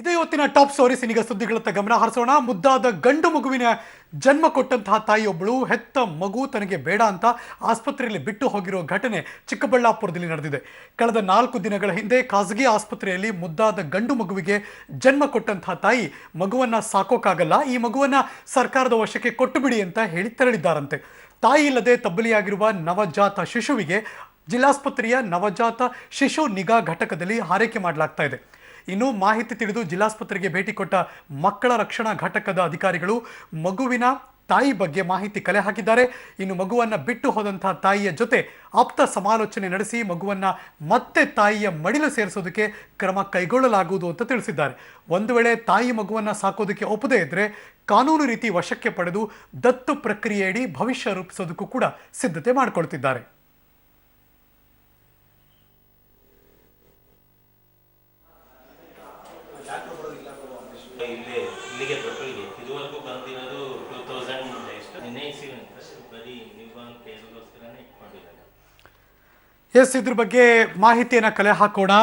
ಇದೇ ಇವತ್ತಿನ top stories. ಈಗ ಸುದ್ದಿಗಳತ್ತ ಗಮನ ಹರಿಸೋಣ. ಮುದ್ದಾದ ಗಂಡು ಮಗುವಿನ ಜನ್ಮ ಕೊಟ್ಟಂತಹ ತಾಯಿಯೊಬ್ಬಳು ಹೆತ್ತ ಮಗು ತನಗೆ ಬೇಡ ಅಂತ ಆಸ್ಪತ್ರೆಯಲ್ಲಿ ಬಿಟ್ಟು ಹೋಗಿರೋ ಘಟನೆ ಚಿಕ್ಕಬಳ್ಳಾಪುರದಲ್ಲಿ ನಡೆದಿದೆ. ಕಳೆದ 4 ದಿನಗಳ ಹಿಂದೆ ಖಾಸಗಿ ಆಸ್ಪತ್ರೆಯಲ್ಲಿ ಮುದ್ದಾದ ಗಂಡು ಮಗುವಿಗೆ ಜನ್ಮ ಕೊಟ್ಟಂತಹ ತಾಯಿ ಮಗುವನ್ನ ಸಾಕೋಕ್ಕಾಗಲ್ಲ, ಈ ಮಗುವನ್ನ ಸರ್ಕಾರದ ವಶಕ್ಕೆ ಕೊಟ್ಟು ಬಿಡಿ ಅಂತ ಹೇಳಿ ತೆರಳಿದ್ದಾರಂತೆ. ತಾಯಿ ಇಲ್ಲದೆ ತಬ್ಬಲಿಯಾಗಿರುವ ನವಜಾತ ಶಿಶುವಿಗೆ ಜಿಲ್ಲಾಸ್ಪತ್ರೆಯ ನವಜಾತ ಶಿಶು ನಿಗಾ ಘಟಕದಲ್ಲಿ ಹಾರೈಕೆ ಮಾಡಲಾಗ್ತಾ ಇದೆ. ಇನ್ನು ಮಾಹಿತಿ ತಿಳಿದು ಜಿಲ್ಲಾಸ್ಪತ್ರೆಗೆ ಭೇಟಿ ಕೊಟ್ಟ ಮಕ್ಕಳ ರಕ್ಷಣಾ ಘಟಕದ ಅಧಿಕಾರಿಗಳು ಮಗುವಿನ ತಾಯಿ ಬಗ್ಗೆ ಮಾಹಿತಿ ಕಲೆ ಹಾಕಿದ್ದಾರೆ. ಇನ್ನು ಮಗುವನ್ನ ಬಿಟ್ಟು ಹೋದಂತಹ ತಾಯಿಯ ಜೊತೆ ಆಪ್ತ ಸಮಾಲೋಚನೆ ನಡೆಸಿ ಮಗುವನ್ನ ಮತ್ತೆ ತಾಯಿಯ ಮಡಿಲು ಸೇರಿಸೋದಕ್ಕೆ ಕ್ರಮ ಕೈಗೊಳ್ಳಲಾಗುವುದು ಅಂತ ತಿಳಿಸಿದ್ದಾರೆ. ಒಂದು ವೇಳೆ ತಾಯಿ ಮಗುವನ್ನ ಸಾಕೋದಕ್ಕೆ ಒಪ್ಪದೇ ಇದ್ರೆ ಕಾನೂನು ರೀತಿ ವಶಕ್ಕೆ ಪಡೆದು ದತ್ತು ಪ್ರಕ್ರಿಯೆಯಡಿ ಭವಿಷ್ಯ ರೂಪಿಸೋದಕ್ಕೂ ಕೂಡ ಸಿದ್ಧತೆ ಮಾಡಿಕೊಳ್ತಿದ್ದಾರೆ. ಇಲ್ಲಿಗೆ ಪ್ರಕೃತಿಗೆ ಇದುವರೆಗೂ ಬಂದಿರೋದು 2000 ಎಷ್ಟು ನಿನ್ನೆ ಇಸಿವಿನಿಂದ ಬರೀ ನಿರ್ವಹಣೆ ಕೇಂದ್ರಗೋಸ್ಕರನೇ ಇಟ್ಕೊಂಡಿದ್ದಾರೆ. ಎಸ್, ಇದ್ರ ಬಗ್ಗೆ ಮಾಹಿತಿಯನ್ನ ಕಲೆ ಹಾಕೋಣ.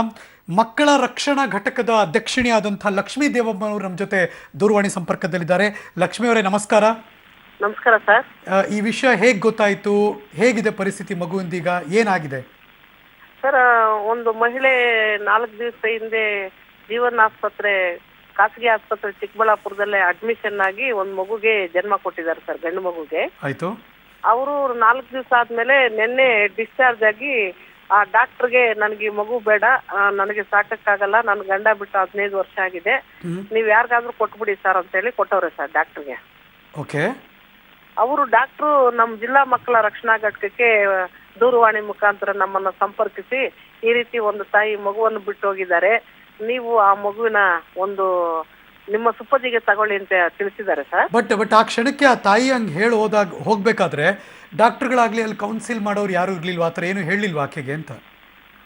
ಮಕ್ಕಳ ರಕ್ಷಣಾ ಘಟಕದ ಅಧ್ಯಕ್ಷಿಣಿಯಾದಂತಹ ಲಕ್ಷ್ಮೀ ದೇವಮ್ಮನವರು ನಮ್ಮ ಜೊತೆ ದೂರವಾಣಿ ಸಂಪರ್ಕದಲ್ಲಿದ್ದಾರೆ. ಲಕ್ಷ್ಮೀ ಅವರೇ, ನಮಸ್ಕಾರ. ನಮಸ್ಕಾರ ಸರ್. ಈ ವಿಷಯ ಹೇಗೆ ಗೊತ್ತಾಯಿತು? ಹೇಗಿದೆ ಪರಿಸ್ಥಿತಿ ಮಗುವಿಂದೀಗ? ಏನಾಗಿದೆ ಸರ್, ಒಂದು ಮಹಿಳೆ 4 ದಿವಸ ಹಿಂದೆ ಜೀವನ್ ಆಸ್ಪತ್ರೆ, ಖಾಸಗಿ ಆಸ್ಪತ್ರೆ ಚಿಕ್ಕಬಳ್ಳಾಪುರದಲ್ಲೇ ಅಡ್ಮಿಷನ್ ಆಗಿ ಒಂದು ಮಗುಗೆ ಜನ್ಮ ಕೊಟ್ಟಿದ್ದಾರೆ ಸರ್, ಗಂಡು ಮಗುಗೆ. ಆಯ್ತು. ಅವರು 4 ದಿವಸ ಆದ್ಮೇಲೆ ನಿನ್ನೆ ಡಿಸ್ಚಾರ್ಜ್ ಆಗಿ ಆ ಡಾಕ್ಟರ್ಗೆ ನನಗೆ ಈ ಮಗು ಬೇಡ, ನನಗೆ ಸಾಕಕ್ಕಾಗಲ್ಲ, ನನ್ನ ಗಂಡ ಬಿಟ್ಟು 15 ವರ್ಷ ಆಗಿದೆ, ನೀವು ಯಾರಿಗಾದ್ರೂ ಕೊಟ್ಬಿಡಿ ಸರ್ ಅಂತೇಳಿ ಕೊಟ್ಟವ್ರೆ ಸರ್ ಡಾಕ್ಟರ್ಗೆ. ಓಕೆ. ಅವರು ಡಾಕ್ಟ್ರು ನಮ್ಮ ಜಿಲ್ಲಾ ಮಕ್ಕಳ ರಕ್ಷಣಾ ಘಟಕಕ್ಕೆ ದೂರವಾಣಿ ಮುಖಾಂತರ ನಮ್ಮನ್ನ ಸಂಪರ್ಕಿಸಿ ಈ ರೀತಿ ಒಂದು ತಾಯಿ ಮಗುವನ್ನು ಬಿಟ್ಟು ಹೋಗಿದ್ದಾರೆ, ನೀವು ಆ ಮಗುವಿನ ಒಂದು ನಿಮ್ಮ ಸುಪ್ಪದಿಗೆ ತಗೊಳ್ಳಿ ಅಂತ ತಿಳಿಸಿದ್ದಾರೆ ಸರ್. ಬಟ್ ಆ ಕ್ಷಣಕ್ಕೆ ಆ ತಾಯಿ ಹಂಗೆ ಹೇಳಿ ಹೋಗ್ಬೇಕಾದ್ರೆ ಡಾಕ್ಟರ್ಗಳಾಗ್ಲಿ ಅಲ್ಲಿ ಕೌನ್ಸಿಲ್ ಮಾಡೋರು ಯಾರು ಇರ್ಲಿಲ್ವಾ? ಆ ಥರ ಏನು ಹೇಳಿಲ್ವಾ ಆಕೆಗೆ ಅಂತ?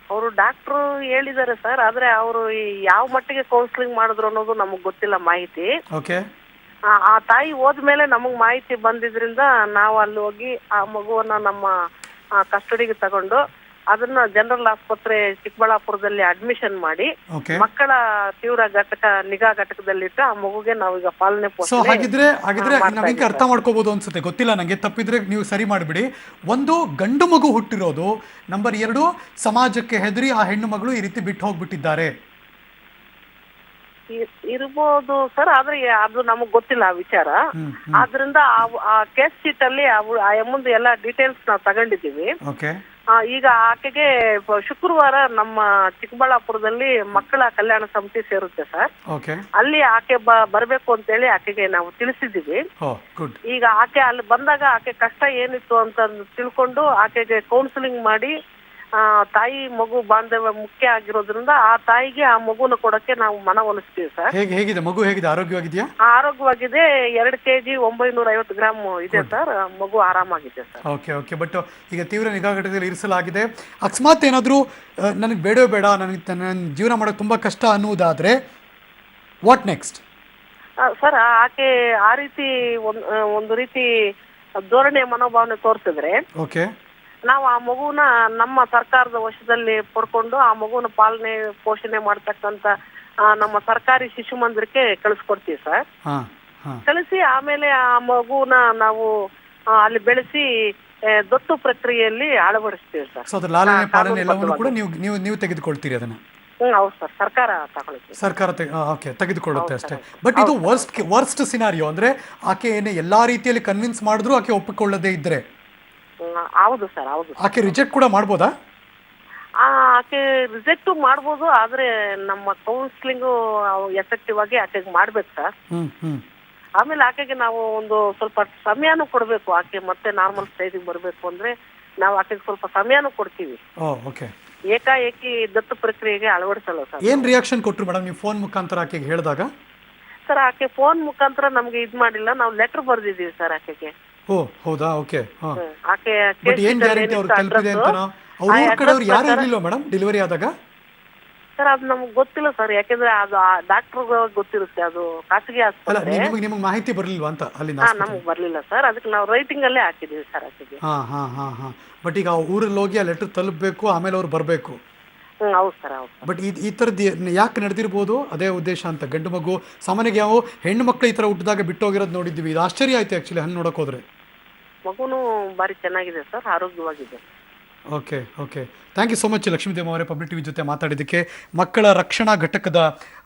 ಅವರು ಡಾಕ್ಟ್ರು ಹೇಳಿದ್ದಾರೆ ಸರ್, ಆದ್ರೆ ಅವರು ಯಾವ ಮಟ್ಟಿಗೆ ಕೌನ್ಸಿಲಿಂಗ್ ಮಾಡಿದ್ರು ಅನ್ನೋದು ನಮಗ್ ಗೊತ್ತಿಲ್ಲ ಮಾಹಿತಿ. ಓಕೆ. ಆ ತಾಯಿ ಹೋದ್ಮೇಲೆ ನಮಗ್ ಮಾಹಿತಿ ಬಂದಿದ್ರಿಂದ ನಾವು ಅಲ್ಲಿ ಹೋಗಿ ಆ ಮಗುವನ್ನ ನಮ್ಮ ಕಸ್ಟಡಿಗೆ ತಗೊಂಡು ಅದನ್ನ ಜನರಲ್ ಆಸ್ಪತ್ರೆ ಚಿಕ್ಕಬಳ್ಳಾಪುರದಲ್ಲಿ ಅಡ್ಮಿಷನ್ ಮಾಡಿ ಮಕ್ಕಳ ತೀವ್ರ ಘಟಕ ನಿಗಾ ಘಟಕದಲ್ಲಿಟ್ಟು ಆ ಮಗುಗೆ ನಾವೀಗ ಪಾಲನೆ ಹಾಗಿದ್ರೆ ನಾವೀಗ ಅರ್ಥ ಮಾಡ್ಕೋಬಹುದು ಅನ್ಸುತ್ತೆ, ಗೊತ್ತಿಲ್ಲ ನಂಗೆ, ತಪ್ಪಿದ್ರೆ ನೀವು ಸರಿ ಮಾಡಿಬಿಡಿ. ಒಂದು, ಗಂಡು ಮಗು ಹುಟ್ಟಿರೋದು. ನಂಬರ್ 2, ಸಮಾಜಕ್ಕೆ ಹೆದರಿ ಆ ಹೆಣ್ಣು ಮಗಳು ಈ ರೀತಿ ಬಿಟ್ಟು ಹೋಗ್ಬಿಟ್ಟಿದ್ದಾರೆ. ಇರ್ಬೋದು ಸರ್, ಆದ್ರೆ ಅದು ನಮಗ್ ಗೊತ್ತಿಲ್ಲ ಆ ವಿಚಾರ. ಆದ್ರಿಂದ ಆ ಕೇಸ್ ಶೀಟ್ ಅಲ್ಲಿ ಆ ಎಮ್ಮಂದು ಎಲ್ಲ ಡೀಟೇಲ್ಸ್ ನಾವು ತಗೊಂಡಿದ್ದೀವಿ. ಈಗ ಆಕೆಗೆ ಶುಕ್ರವಾರ ನಮ್ಮ ಚಿಕ್ಕಬಳ್ಳಾಪುರದಲ್ಲಿ ಮಕ್ಕಳ ಕಲ್ಯಾಣ ಸಮಿತಿ ಸೇರುತ್ತೆ ಸರ್, ಅಲ್ಲಿ ಆಕೆ ಬರ್ಬೇಕು ಅಂತೇಳಿ ಆಕೆಗೆ ನಾವು ತಿಳಿಸಿದ್ದೀವಿ. ಈಗ ಆಕೆ ಅಲ್ಲಿ ಬಂದಾಗ ಆಕೆ ಕಷ್ಟ ಏನಿತ್ತು ಅಂತ ತಿಳ್ಕೊಂಡು ಆಕೆಗೆ ಕೌನ್ಸಿಲಿಂಗ್ ಮಾಡಿ ತಾಯಿ ಮಗು ಬಾಂಧವ್ಯ ಮುಖ್ಯ ಆಗಿರೋದ್ರಿಂದ ಆ ತಾಯಿಗೆ ಆ ಮಗುನ ಕೊಡಕ್ಕೆ ನಾವು ಮನವೊಲಿಸ್ತೀವಿ ಸರ್. ಹೇಗಿದೆ ಮಗು? ಹೇಗಿದೆ? ಆರೋಗ್ಯವಾಗಿದೆಯಾ? ಆರೋಗ್ಯವಾಗಿದೆ. 2 kg 950 ಗ್ರಾಮ್ ಇದೆ ಸರ್. ಮಗು ಆರಾಮಾಗಿದೆ ಸರ್. ಓಕೆ. ಬಟ್ ಈಗ ತೀವ್ರ ನಿಗಾ ಘಟಕದಲ್ಲಿ ಇರಿಸಲಾಗಿದೆ. ಅಕಸ್ಮಾತ್ ಏನಾದರೂ ನನಗೆ ಬೇಡವೇ ಬೇಡ, ನನಗೆ ನನ್ನ ಜೀವನ ಮಾಡೋಕೆ ತುಂಬಾ ಕಷ್ಟ ಅನ್ನುವುದಾದ್ರೆ ವಾಟ್ ನೆಕ್ಸ್ಟ್? ಸರ್, ಆಕೆ ಆ ರೀತಿ ಒಂದು ರೀತಿ ಧೋರಣೆ ಮನೋಭಾವನೆ ತೋರಿಸಿದ್ರೆ ಓಕೆ, ನಾವು ಆ ಮಗುನ ನಮ್ಮ ಸರ್ಕಾರದ ವಶದಲ್ಲಿ ಪಡ್ಕೊಂಡು ಆ ಮಗುನ ಪಾಲನೆ ಪೋಷಣೆ ಮಾಡ್ತಕ್ಕಂತ ನಮ್ಮ ಸರ್ಕಾರಿ ಶಿಶು ಮಂದಿರಕ್ಕೆ ಕಳಿಸ್ಕೊಡ್ತೀವಿ ಸರ್. ಕಳಿಸಿ ಆಮೇಲೆ ಆ ಮಗುನ ನಾವು ಅಲ್ಲಿ ಬೆಳೆಸಿ ದತ್ತು ಪ್ರಕ್ರಿಯೆಯಲ್ಲಿ ಅಳವಡಿಸ್ತೀವಿ ಸರ್. ಸೊ ಅದರ ಲಾಲನೆ ಪಾಲನೆ ಎಲ್ಲವನ್ನೂ ಕೂಡ ನೀವು ತೆಗೆದುಕೊಳ್ತೀರಿ ಅದನ್ನ? ಹೌದು ಸರ್, ಸರ್ಕಾರ ತೆಗೆದುಕೊಳ್ಳುತ್ತೆ ಅಷ್ಟೇ. ಬಟ್ ಇದು ವರ್ಸ್ಟ್ ಸಿನಾರಿಯೋ, ಅಂದ್ರೆ ಆಕೆ ಎಲ್ಲಾ ರೀತಿಯಲ್ಲಿ ಕನ್ವಿನ್ಸ್ ಮಾಡಿದ್ರು ಆಕೆ ಒಪ್ಪಿಕೊಳ್ಳದೆ ಇದ್ರೆ? ಹೌದು ಸರ್, ಹೌದು. ಆಕೆ ರಿಜೆಕ್ಟ್ ಕೂಡ ಮಾಡ್ಬೋದಾ? ಆಕೆ ರಿಜೆಕ್ಟ್ ಮಾಡ್ಬೋದು, ಆದ್ರೆ ನಮ್ಮ ಕೌನ್ಸಿಲಿಂಗ್ ಎಫೆಕ್ಟಿವ್ ಆಗಿ ಆಕೆಗೆ ಮಾಡ್ಬೇಕು ಸರ್. ಆಮೇಲೆ ಆಕೆಗೆ ನಾವು ಒಂದು ಸ್ವಲ್ಪ ಸಮಯನೂ ಕೊಡ್ಬೇಕು. ಆಕೆ ಮತ್ತೆ ನಾರ್ಮಲ್ ಸ್ಟೇಜಿಗೆ ಬರ್ಬೇಕು ಅಂದ್ರೆ ನಾವು ಆಕೆಗೆ ಸ್ವಲ್ಪ ಸಮಯನೂ ಕೊಡ್ತೀವಿ. ಏಕಾಏಕಿ ದತ್ತು ಪ್ರಕ್ರಿಯೆಗೆ ಅಳವಡಿಸಲ್ಲ ಸರ್. ಏನ್ ರಿಯಾಕ್ಷನ್ ಕೊಟ್ರು ಮೇಡಮ್ ನೀವು ಫೋನ್ ಮುಖಾಂತರ ಆಕೆಗೆ ಹೇಳಿದಾಗ? ಸರ್, ಆಕೆ ಫೋನ್ ಮುಖಾಂತರ ನಮ್ಗೆ ಇದ್ ಮಾಡಿಲ್ಲ, ನಾವು ಲೆಟರ್ ಬರ್ದಿದೀವಿ ಸರ್ ಆಕೆಗೆ. ಹೌದಾ? ಓಕೆ. ಆಕೆ ಏನ್ ಗ್ಯಾರಂಟಿ ಅವ್ರು ತಲುಪಿದೆ ಅಂತ? ಅವ್ರ ಕಡೆಯವ್ರು ಯಾರು ಇರ್ಲಿಲ್ವಾ ಮೇಡಮ್ ಡೆಲಿವರಿ ಆದಾಗ? ಸರ್, ಅದು ನಮ್ಗೆ ಗೊತ್ತಿಲ್ಲ ಸರ್, ಯಾಕೆಂದ್ರೆ ಅದು ಡಾಕ್ಟರ್ ಗೊತ್ತಿರುತ್ತೆ, ಅದು ಖಾಸಗಿ ಆಸ್ಪತ್ರೆ. ನಿಮಗೆ ಮಾಹಿತಿ ಬರ್ಲಿಲ್ವಾ ಅಂತ ಅಲ್ಲಿ? ನಮ್ಗೆ ಬರ್ಲಿಲ್ಲ ಸರ್, ಅದಕ್ಕೆ ನಾವು ರೈಟಿಂಗ್ ಅಲ್ಲೇ ಹಾಕಿದೀವಿ ಸರ್ ಆಕೆಗೆ. ಬಟ್ ಈಗ ಊರಲ್ಲಿ ಹೋಗಿ ಆ ಲೆಟರ್ ತಲುಪಬೇಕು, ಆಮೇಲೆ ಅವ್ರು ಬರ್ಬೇಕು. ಹೌದು ಸರ್, ಹೌದು. ಬಟ್ ಈ ಥರದ್ದು ಯಾಕೆ ನಡೆದಿರ್ಬೋದು ಅದೇ ಉದ್ದೇಶ ಅಂತ. ಗಂಡು ಮಗು ಸಾಮಾನ್ಯವಾಗಿ ನಾವು ಹೆಣ್ಣು ಮಕ್ಕಳು ಈ ಥರ ಹುಟ್ಟಿದಾಗ ಬಿಟ್ಟೋಗಿರೋದು ನೋಡಿದ್ವಿ. ಇದು ಆಶ್ಚರ್ಯ ಆಯ್ತು ಆ್ಯಕ್ಚುಲಿ ಹಂಗೆ ನೋಡೋಕೆ ಹೋದ್ರೆ. ಮಗುನು ಬಾರಿ ಚೆನ್ನಾಗಿದೆ ಸರ್, ಆರೋಗ್ಯವಾಗಿದೆ. Okay okay, thank you so much Lakshmidev ಅವರೇ ಪಬ್ಲಿಕ್ ಟಿವಿ ಜೊತೆ ಮಾತಾಡಿದ್ದಕ್ಕೆ. ಮಕ್ಕಳ ರಕ್ಷಣಾ ಘಟಕದ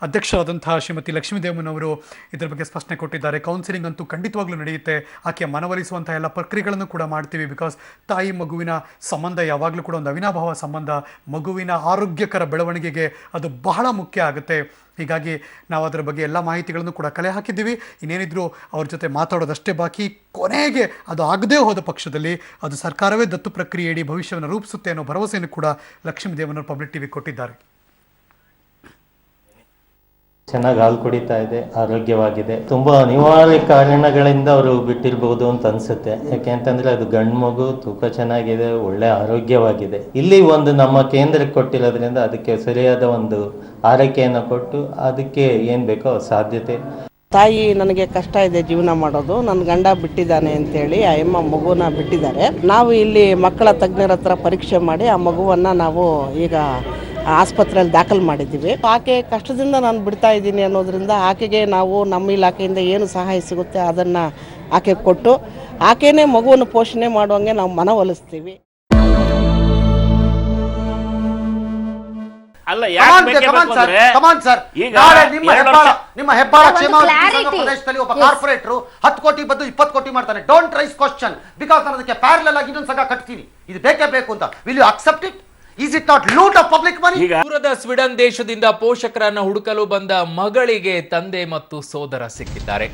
ಅಧ್ಯಕ್ಷರಾದಂತಹ ಶ್ರೀಮತಿ ಲಕ್ಷ್ಮೀದೇವನವರು ಇದ್ರ ಬಗ್ಗೆ ಸ್ಪಷ್ಟನೆ ಕೊಟ್ಟಿದ್ದಾರೆ. ಕೌನ್ಸಿಲಿಂಗ್ ಅಂತೂ ಖಂಡಿತವಾಗ್ಲೂ ನಡೆಯುತ್ತೆ. ಆಕೆ ಮನವೊಲಿಸುವಂಥ ಎಲ್ಲ ಪ್ರಕ್ರಿಯೆಗಳನ್ನು ಕೂಡ ಮಾಡ್ತೀವಿ. ಬಿಕಾಸ್ ತಾಯಿ ಮಗುವಿನ ಸಂಬಂಧ ಯಾವಾಗಲೂ ಕೂಡ ಒಂದು ಅವಿನಾಭಾವ ಸಂಬಂಧ. ಮಗುವಿನ ಆರೋಗ್ಯಕರ ಬೆಳವಣಿಗೆಗೆ ಅದು ಬಹಳ ಮುಖ್ಯ ಆಗುತ್ತೆ. ಹೀಗಾಗಿ ನಾವು ಅದರ ಬಗ್ಗೆ ಎಲ್ಲ ಮಾಹಿತಿಗಳನ್ನು ಕೂಡ ಕಲೆ ಹಾಕಿದ್ದೀವಿ. ಇನ್ನೇನಿದ್ರು ಅವ್ರ ಜೊತೆ ಮಾತಾಡೋದಷ್ಟೇ ಬಾಕಿ. ಕೊನೆಗೆ ಅದು ಆಗದೇ ಹೋದ ಪಕ್ಷದಲ್ಲಿ ಅದು ಸರ್ಕಾರವೇ ದತ್ತು ಪ್ರಕ್ರಿಯೆಯಡಿ ಭವಿಷ್ಯವನ್ನು ರೂಪಿಸುತ್ತೆ ಅನ್ನೋ ಭರವಸೆಯನ್ನು ಕೂಡ ಲಕ್ಷ್ಮೀದೇವನವರು ಪಬ್ಲಿಕ್ ಟಿವಿ ಕೊಟ್ಟಿದ್ದಾರೆ. ಚೆನ್ನಾಗಿ ಹಾಲು ಕುಡಿತಾ ಇದೆ, ಆರೋಗ್ಯವಾಗಿದೆ. ತುಂಬಾ ಅನಿವಾರ್ಯ ಕಾರಣಗಳಿಂದ ಅವರು ಬಿಟ್ಟಿರ್ಬಹುದು ಅಂತ ಅನ್ಸುತ್ತೆ. ಯಾಕೆಂತಂದ್ರೆ ಅದು ಗಂಡು ಮಗು, ತೂಕ ಚೆನ್ನಾಗಿದೆ, ಒಳ್ಳೆ ಆರೋಗ್ಯವಾಗಿದೆ. ಇಲ್ಲಿ ಒಂದು ನಮ್ಮ ಕೇಂದ್ರಕ್ಕೆ ಕೊಟ್ಟಿರೋದ್ರಿಂದ ಅದಕ್ಕೆ ಸರಿಯಾದ ಒಂದು ಆರೈಕೆಯನ್ನು ಕೊಟ್ಟು ಅದಕ್ಕೆ ಏನ್ ಬೇಕೋ ಸಾಧ್ಯತೆ. ತಾಯಿ ನನಗೆ ಕಷ್ಟ ಇದೆ ಜೀವನ ಮಾಡೋದು, ನನ್ನ ಗಂಡ ಬಿಟ್ಟಿದ್ದಾನೆ ಅಂತೇಳಿ ಆ ಅಮ್ಮ ಮಗುನ ಬಿಟ್ಟಿದ್ದಾರೆ. ನಾವು ಇಲ್ಲಿ ಮಕ್ಕಳ ತಜ್ಞರ ಹತ್ರ ಪರೀಕ್ಷೆ ಮಾಡಿ ಆ ಮಗುವನ್ನು ನಾವು ಈಗ ಆಸ್ಪತ್ರೆಯಲ್ಲಿ ದಾಖಲು ಮಾಡಿದ್ದೀವಿ. ಆಕೆ ಕಷ್ಟದಿಂದ ನಾನು ಬಿಡ್ತಾ ಇದ್ದೀನಿ ಅನ್ನೋದ್ರಿಂದ ಆಕೆಗೆ ನಾವು ನಮ್ಮ ಇಲಾಖೆಯಿಂದ ಏನು ಸಹಾಯ ಸಿಗುತ್ತೆ ಅದನ್ನು ಆಕೆ ಕೊಟ್ಟು ಆಕೆನೇ ಮಗುವನ್ನು ಪೋಷಣೆ ಮಾಡುವಂಗೆ ನಾವು ಮನವೊಲಿಸ್ತೀವಿ. ಅಲ್ಲ, ನಿಮ್ಮ ಹೆಬ್ಬಾಳ ಕ್ಷೇಮಾಭಿವೃದ್ಧಿ ಪ್ರದೇಶದಲ್ಲಿ ಒಬ್ಬ ಕಾರ್ಪೊರೇಟರ್ 10 ಕೋಟಿ ಬದ್ದು 20 ಕೋಟಿ ಮಾಡ್ತಾನೆ. ಡೋಂಟ್ ರೈಸ್ ಕ್ವಶನ್ ಬಿಕಾಸ್ ನಾನು ಅದಕ್ಕೆ ಪ್ಯಾರಲಲ್ ಆಗಿ ಇನ್ನೊಂದು ಸಂಘ ಕಟ್ತೀನಿ. ಇದು ಬೇಕೇ ಬೇಕು ಅಂತ. Will you accept it? Is it not loot of public money? ದೂರದ ಸ್ವೀಡನ್ ದೇಶದಿಂದ ಪೋಷಕರನ್ನು ಹುಡುಕಲು ಬಂದ ಮಗಳಿಗೆ ತಂದೆ ಮತ್ತು ಸೋದರ ಸಿಕ್ಕಿದ್ದಾರೆ.